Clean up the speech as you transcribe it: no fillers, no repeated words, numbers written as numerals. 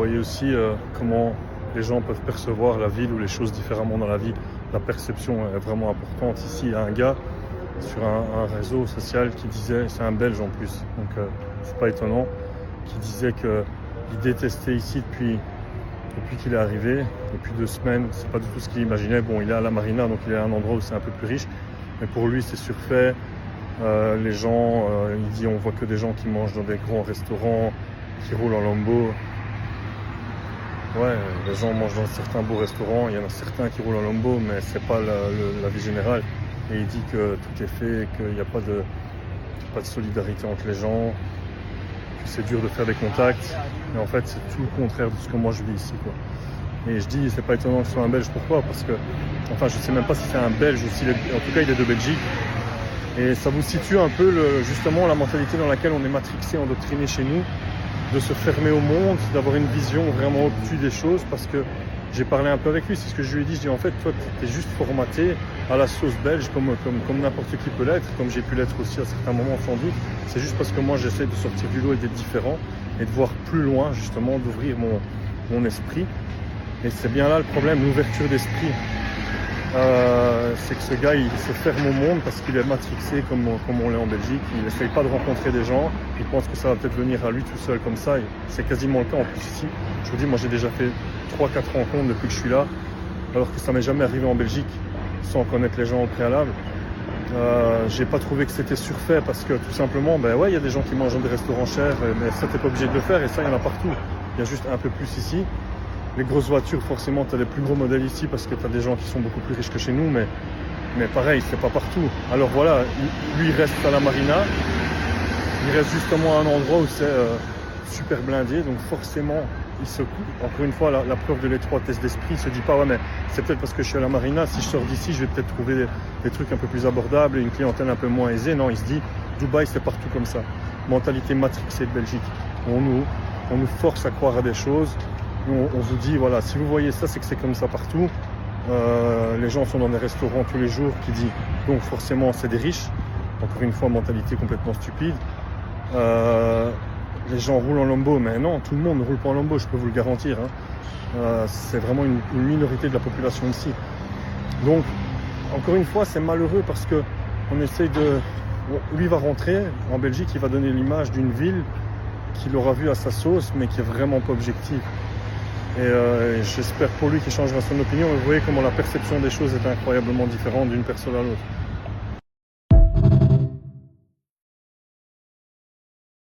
voyez aussi comment les gens peuvent percevoir la ville ou les choses différemment dans la vie. La perception est vraiment importante. Ici, il y a un gars sur un réseau social qui disait, c'est un Belge en plus, donc c'est pas étonnant, qui disait qu'il détestait ici depuis qu'il est arrivé, depuis 2 semaines. C'est pas du tout ce qu'il imaginait. Bon, il est à la marina, donc il est à un endroit où c'est un peu plus riche, mais pour lui c'est surfait. Les gens, il dit, on voit que des gens qui mangent dans des grands restaurants, qui roulent en Lambo. Ouais, les gens mangent dans certains beaux restaurants, il y en a certains qui roulent en Lambo, mais c'est pas la vie générale. Et il dit que tout est fait, qu'il n'y a pas de solidarité entre les gens, que c'est dur de faire des contacts. Mais en fait, c'est tout le contraire de ce que moi je vis ici, quoi. Et je dis, c'est pas étonnant que ce soit un Belge. Pourquoi? Parce que, enfin, je sais même pas si c'est un Belge ou s'il est, en tout cas, il est de Belgique. Et ça vous situe un peu justement la mentalité dans laquelle on est matrixé, endoctriné chez nous, de se fermer au monde, d'avoir une vision vraiment au-dessus des choses, parce que j'ai parlé un peu avec lui, c'est ce que je lui ai dit, en fait, toi, tu es juste formaté à la sauce belge, comme n'importe qui peut l'être, comme j'ai pu l'être aussi à certains moments sans doute. C'est juste parce que moi, j'essaie de sortir du lot et d'être différent, et de voir plus loin, justement, d'ouvrir mon esprit. Et c'est bien là le problème, l'ouverture d'esprit. C'est que ce gars, il se ferme au monde parce qu'il est matrixé comme on l'est en Belgique. Il n'essaye pas de rencontrer des gens. Il pense que ça va peut-être venir à lui tout seul comme ça. C'est quasiment le cas en plus ici. Je vous dis, moi j'ai déjà fait 3-4 rencontres depuis que je suis là, alors que ça m'est jamais arrivé en Belgique sans connaître les gens au préalable. J'ai pas trouvé que c'était surfait parce que tout simplement, ben ouais, il y a des gens qui mangent dans des restaurants chers, mais ça t'es pas obligé de le faire et ça il y en a partout. Il y a juste un peu plus ici. Les grosses voitures, forcément, tu as les plus gros modèles ici parce que tu as des gens qui sont beaucoup plus riches que chez nous, mais pareil, c'est pas partout. Alors voilà, lui, il reste à la marina. Il reste justement à un endroit où c'est super blindé, donc forcément, il se coupe. Encore une fois, la preuve de l'étroitesse d'esprit, il se dit pas, ouais, mais c'est peut-être parce que je suis à la marina, si je sors d'ici, je vais peut-être trouver des trucs un peu plus abordables et une clientèle un peu moins aisée. Non, il se dit, Dubaï, c'est partout comme ça. Mentalité matrixée de Belgique. On nous force à croire à des choses. On vous dit, voilà, si vous voyez ça, c'est que c'est comme ça partout. Les gens sont dans des restaurants tous les jours qui dit, donc forcément, c'est des riches. Encore une fois, mentalité complètement stupide. Les gens roulent en Lambo, mais non, tout le monde ne roule pas en Lambo, je peux vous le garantir. C'est vraiment une minorité de la population ici. Donc, encore une fois, c'est malheureux parce que on essaye de... Lui va rentrer en Belgique, il va donner l'image d'une ville qu'il aura vue à sa sauce, mais qui est vraiment pas objective. Et j'espère pour lui qu'il changera son opinion. Vous voyez comment la perception des choses est incroyablement différente d'une personne à l'autre.